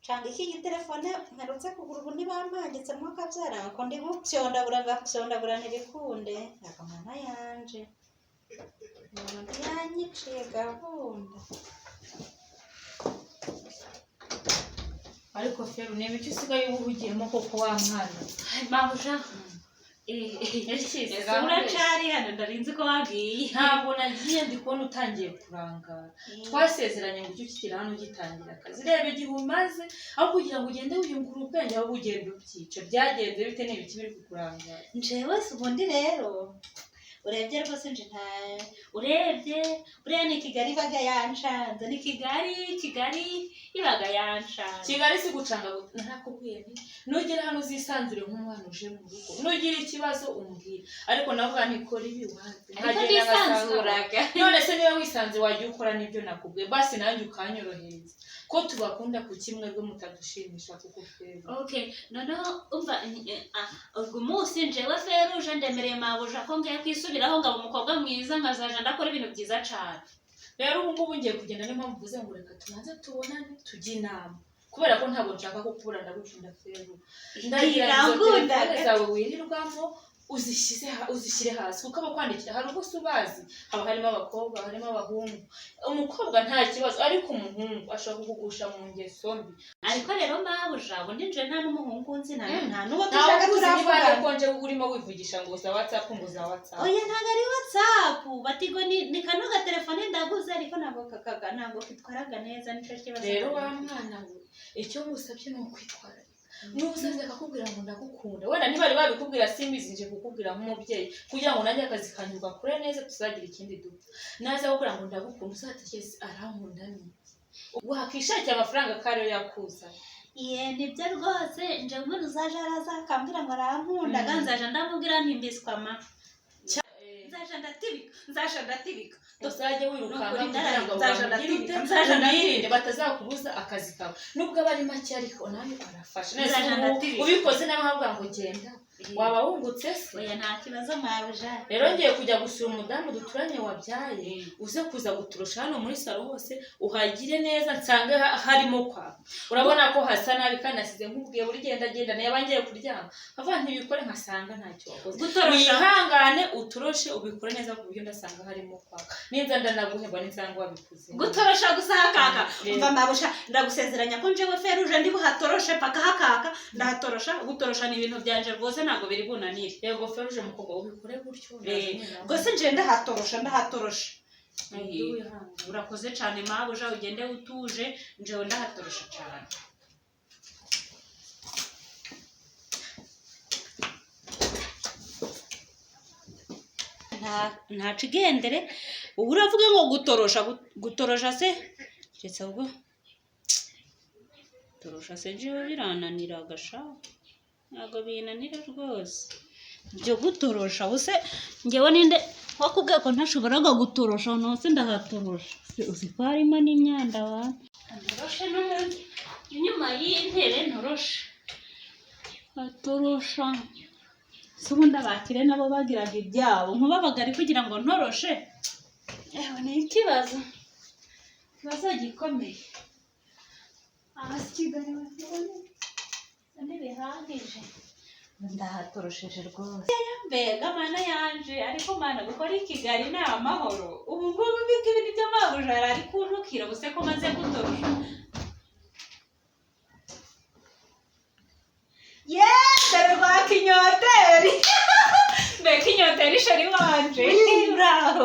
Canga iki telefone nkarutse kugura ubu ntibampagitsemo akabyara ko ndi gusyondagura ntibikunde akamana yanje umuntu yanyiciye gahunda ariko Feru niba icyo usigaye ubugiyemo koko wa mwana mabuja uracari hano ndarinzi ko wagiye ntabwo nagiye ndi kubona utangiye kurangara twasezeranye ngo ujye ukikira hano ugitangira akazi reba igihe umaze aho kugira ngo ugende wiyungura ubwenge aho ugenda ubyica byagenze bite n'ibiki biri kukurangara njewe si ubundi rero urebye rwose nje nta urebye buriya ni Kigali ibaga yanshanze ni Kigali ibaga yanshanze Kigali si gucanga narakubwiye nti nugera hano uzisanzure nk'umwana uje mu rugo nugira ikibazo umbwira ariko navuga nti kora ibi wazi ntisanzuraga none se niba wisanze wajya ukora n'ibyo nakubwiye basi nanjye ukanyorohereza ko tubakunda ku kimwe rwe mutadushimisha kuko Feru okay noneho umva ubwo munsi njewe Feruje ndemereye mabuja ko ngiye kwisubiraho ngaba umukobwa mwiza nkazaja ndakora ibintu byiza cyane rero ubu ngubu ngiye kugenda niyo mpamvu uvuze ngo reka tubanze tubonane tujye inama kubera ko ntabwo nshaka kukubura ndagukunda Feru ndagira ngo telefone zawe wirirwamo uzishyire hasi kuko abakwandikira hari ubwo ubazi haba harimo abakobwa harimo abahungu umukobwa nta kibazo ariko umuhungu ashobora kugugusha mu ngeso mbi ariko rero mabuja ubundi nje nta n'umuhungu nzi nta n'uwo dushaka turavuga ko nje urimo wivugisha ngo za WhatsApp ngo za WhatsApp oya ntago ari WhatsApp batigo ni kano ga telefone ndaguze ariko ntabwo kitwaraga neza nico kibazo rero wa mwana we icyo ngusabye no kwitwara n'ubusaze akakubwira ngo ndagukunda wenda ntibari babikubwira simbizi nje kukubwira nk'umubyeyi kugira ngo nanjye akazi kanyurwa kure neza tuzagira ikindi dupfa naza gukora ngo ndagukunda uzategeze arankunda ni wakishakira amafaranga kare yakuza nibyo rwose nje umuntu uzaje arazakambwira ngo arankunda ganzaje ndamubwira ntimbiswama nzaje ndatibika Dosage wirukanga kugira ngo nzaje ndirinde batazakubuza akazi kawe nubwo abari make ariko nawe arafasha neza ubikoze n'abavuga ngo genda waba wungutse se oya nta kibazo mabuja rero ngiye kujya gusura umudamu duturanye wabyaye uze kuza guturusha hano muri salo hose uhagire neza nsange harimo kwa urabona ko hasa nabi kandi nasize nkubwiye buri genda niba ngiye kuryama avuga ntibikore nkasanga ntacyo wakoze wihangane uturoshe ubikore neza ku buryo ndasanga harimo kwa ninza ndanaguheba n'insanga wabikuze gutorosha gusakaka umva mabuja ndagusezeranya ko njewe Feruje ndi buhatoroshe paka hakaka ndahatorosha gutorosha ni ibintu byanje rwose ntago biri bunanire yego Feruje mukobwa ubikore gutyo rwose nje ndahatorosha urakoze cyane mabuja ugende utuje njewe ndahatorosha cyane nta cigendere ubu uravuga ngo gutorosha se keretse ubwo torosha se njewe birananira gasha ntabwo binanira rwose byo gutorosha buse ngewe ninde wakubwiye ko ntashoboraga gutorosha nose ndahatorosha uzi ko harimo n'imyanda wana ntoroshe n'ubundi inyuma y'intebe ntoroshe batorosha se ubundi abakire nabo bagiraga ibyabo nkubabaga ari kugira ngo ntoroshe ewe ni ikibazo gikomeye abasi Kigali bakibone ntibihagije ndahatorosheje rwose mbega mana yanje ariko mana gukora i Kigali ni amahoro ubu ngubu biko ibintu by'amabuja ari kuntukira buse ko maze gutorosha dore rwa kinyoteri mbega kinyoteri sheri wanje uraho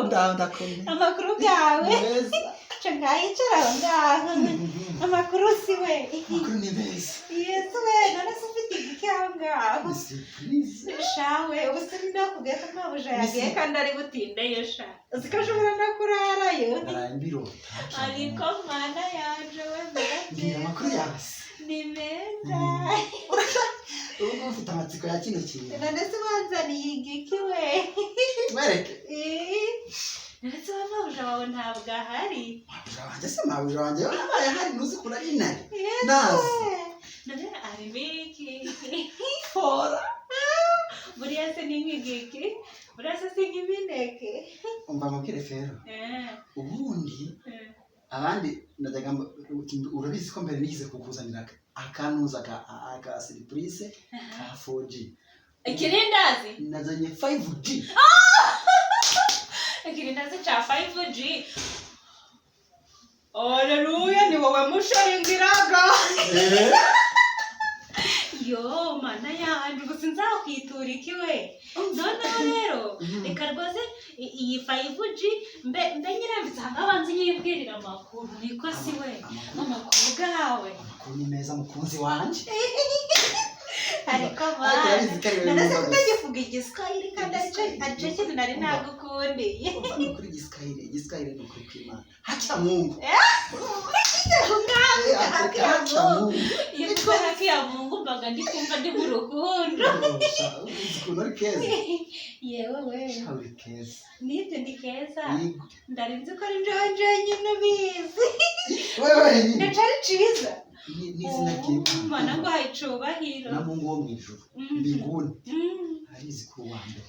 amakuru bwawe ngayicara aho ngaho amakuru si we amakuru ni meza yesu we none se ufite igiki aho ngaho shawe ubu se ndakubwiye ko mabuja yagiye kandi ari butindeyo sha uzi ko ashobora no kurarayo ariko mana yanje we mbwira amakuru yawe ni meza ubu ufite amatsiko ya kino kintu none se wanzaniye igiki we mwereke ndetse mabuja wawe ntabwo ahari mabuja wanjye se mabuja wanjye yabaye ahari ntuzi ko ari intare nazi none ari biki fora buriya se ni nk'igiki buriya se si nk'imineke umva mubwire Fero ubundi abandi urabizi ko mbere nigeze kukuzaniraga akanuza aka surprise ka 4G ikirindazi nazanye 5G ikirindazi cha 5G Haleluya ni wowe musharingiraga yo mana yanjye gusa nzakwitura ikiwe noneho rero reka rwose iyi 5G mbe nyirambitse abanzi yibwirira amakuru niko si we amakuru gawe amakuru ni meza mukunzi wanje ariko bana nanaze kutagivuga igiswahili kandi aje kintu nari nagukundiye kuri igiswahili no kuri Imana hacha Mungu yitwa haki ya Mungu mbaga ndikumva ndi mu rukundo ukuntu keza yewe we shauri keza nite ndi keza ndarinze ko ari njonje nyine bizi wewe ndacari ciza n'izina ry'Imana mana ngo hayicubahiro na Mungu wo mwijuru mbinguni arizi ku wande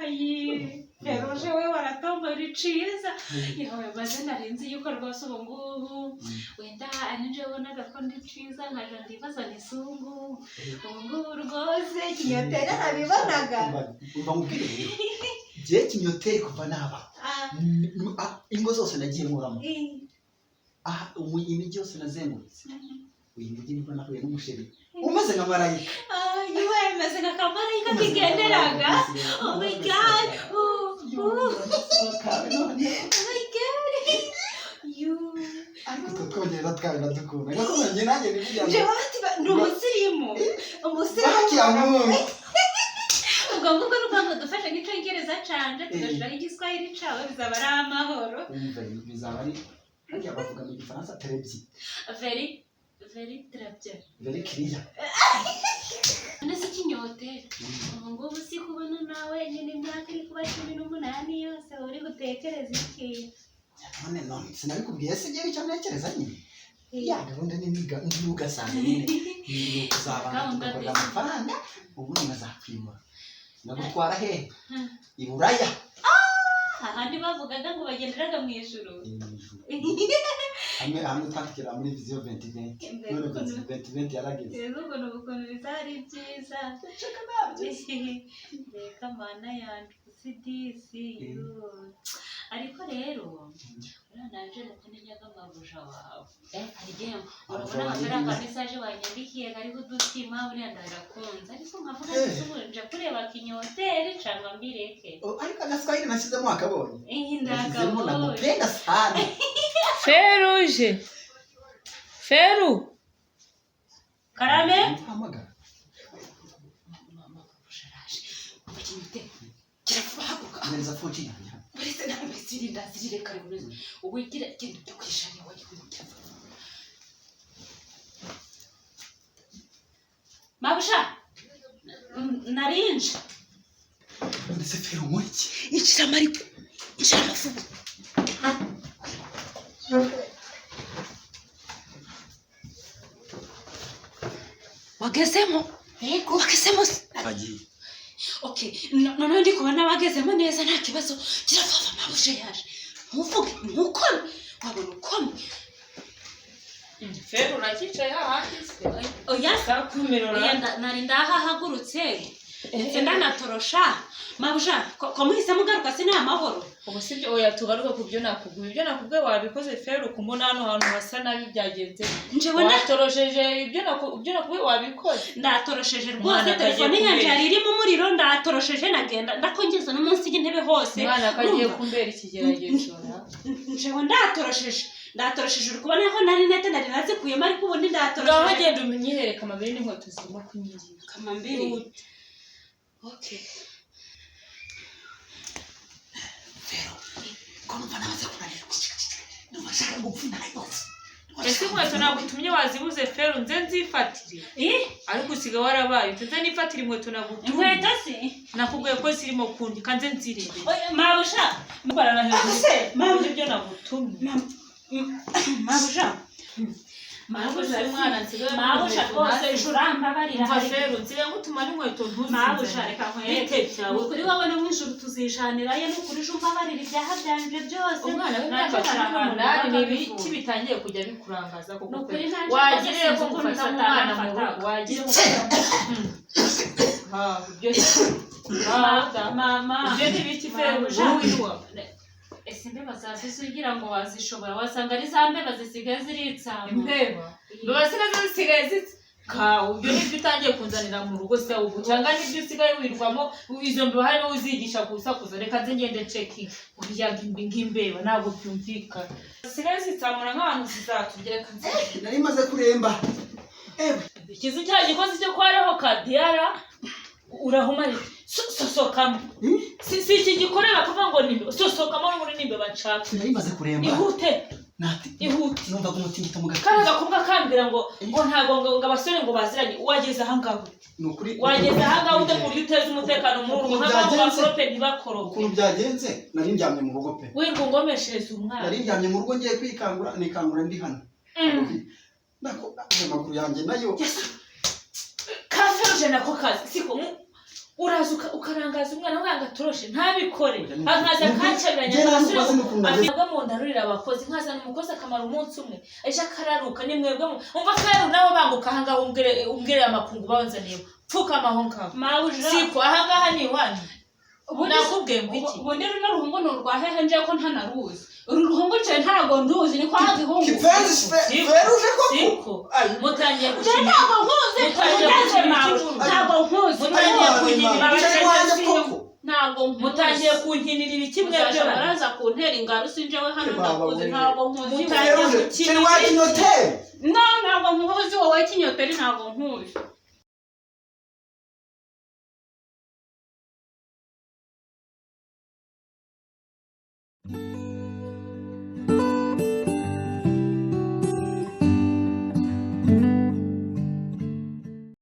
ayi Feroje we waratomba riciza yawe maze narinzi yuko rwose ubu ngubu wenda aninje bonaga ko ndi ciza nkaje ndibaza nisungu ubu ngubu rwose kinyotera nabibonaga uva mubwire je kinyotera kuva naba ingo zose nagiye nkuramo imijyi yose nazengurutse uyu mujyi nibwo nahuye n'umusheri umeze nka marayika yiwe meze nka kamarayika kigenderaga oh my god oh my god you ariko tukongera twabidukunda gakomeye nanjye nibujya je bati ni umusirimu ubwo ngubwo n'ubwo dufashe nk'icyongereza canje tugashiraho igiswahili cawe bizaba ari amahoro bizaba ari hajya bavuga mu gifaransa terebye very très bien very clear nese kinyote ubu ngubu si kubona nawe nyine imyaka iri kuba 18 yose uri gutekereza iki none sinabikubwiye se ngiye icyo ntekereza nyine ya gahunda ni ugasanga nyine ni kuzabana tugakorera amafaranga ubundi bazakwimura nagutwara hehe iburaya ahandi bavugaga ngo bagenderaga mu ijuru hamwe twatikira muri vision 2020 none 2020 yarageze ubwo n'ubukuntu bizari byiza reka mana yanjye usidisi ariko rero uranaje nakunyaga amabuja wawe arigemo urabona amafaranga message wanyandikiye kariho dutima buriya ndarakunze ariko nkavuga nje kureba kinyoteri cyangwa mbireke ariko naswahili nashyizemo akabonye ndakabonye nakupenda sana Feruje Feru Karame hamagara neza 14 Uretse na mbisiri ndazirire kare bureze uwigira ikintu cyo kwishanya wagikurikira Mabusha narinje ndetse Feru mwiki ikira mariko ikira mafubu Wagezemo yego wagezemo agiye okay none ndi kubona bagezemo neza nta kibazo kirafava mabushe yaje ntuvuge ntukome wabona ukome Feru urakicaye hahandi se oya sakumirora nari ndahahagurutse ndetse ndanatorosha mabusha ko muhise mugaruka si nta mahoro ubu sibyo oya tugaruka ku byo nakubwiye ibyo nakubwiye wabikoze Feru kumona hano hantu hasa nabi byagenze njewe natorosheje ibyo nakubwiye wabikoze ndatorosheje rwose telefone yanjye yari irimo umuriro ndatorosheje nagenda ndakongeza no munsi y'intebe hose mwana kagiye kumbera ikigeragezo njewe ndatorosheje uri kubona ko nari nete nari nazikuyemo ariko ubundi ndatorosheje ngaho genda umenyereka amabere n'inkweto zirimo kunyingira kamambiri okay Feru kumva nabaze kunanirwa ndashaka gupfuna yose ese inkweto nagutumye wazibuze Feru nze nzifatire ariko usiga warabaye nze nifatire inkweto nagutumye inkweto si nakubwiye ko zirimo kundi kanze nzirebe mabusha mbarana hejuru mabusha ibyo nagutumye mabusha Mabusha umwana nsigaye mabusha rwose urambabarira umva Feru nsigaye ngutuma n'inkweto mabusha reka bite nkwere byawe kuri wowe no mw'ijuru tuzishanirayo n'ukuri ejo umbabarira ibyaha byanje byose umwana w'imyaka cumi n'umunani ni ibiki bitangiye kujya bikurangaza kuko Nukuri nta wagiriye ko kibazo ngufata sinzi umwana mu ukuntu rugo wagiriye mama ibyo ni ibiki Feru Mabusha. wiwa ese imbeba zazize ugira ngo wazishobora wasanga ari za mbeba zisigaye ziritsamba imbeba mbeba zisigaye zitse kawe ibyo nibyo utangiye kunzanira mu rugo se ubu cyangwa nibyo usigaye wirwamo izo mbeba hari n'uwo uzigisha gusakuza reka nze ngende cekingi uryaga ng'imbeba ntabwo byumvikana zisigaye zitsamura nk'abantu zizaturya reka nze nari maze kuremba ewe ikizu cya gikozi cyo kwareho kadiyara urahumanye sosokamo si iki gikorera kuvuga ngo nimbe sosokamo n'ubundi nimbe bacaka nari maze kuremba ihute nati ihute numva ko umutima utamuga kandi agakobwa kambwira ngo ntabwo ngo abasore ngo baziranye wageze ahangaha nukuri wageze ahangaha ute ku buryo uteza umutekano muri ubu nk'abantu bakorope ntibakorope ukuntu byagenze nari ndyamye mu rugo pe wirwa ungomeshereza umwana nari ndyamye mu rugo ngiye kwikangura nikangura ndi hano nako amaguru yanjye nayo kaferuje nako kazi siko uraza ukarangaza umwana wanga toroshe ntabikore akaza kancabiranya abasore avuga mu ndarurira abakozi nkazana umukozi akamara umunsi umwe ejo akararuka ni mwebwe umva Feru nawe banguka ahangaha umbwire amakungu banzaniye pfukama aho ngaho mabusha siko ahangaha ni iwanyu nakubwiye ngo iki ubundi runo ruhungu ni urwa hehe nje ko ntanaruzi uru ruhungu nje ntago nduzi ni kwa gihungu feruje koko siko mutangiye nje gukina ntago nkuzi ugeze mabusha ntago nkuzi mutangiye kunyinira ntago nkuzi mutangiye kunkinira ibiki mwebwe baraza kuntera ingaro sinjewe hano ndakuzi ntago nkuzi mutangiye feruje gukina chenwa kinoteri ntago nkuzi wowe kinyoteri ntago nkuzi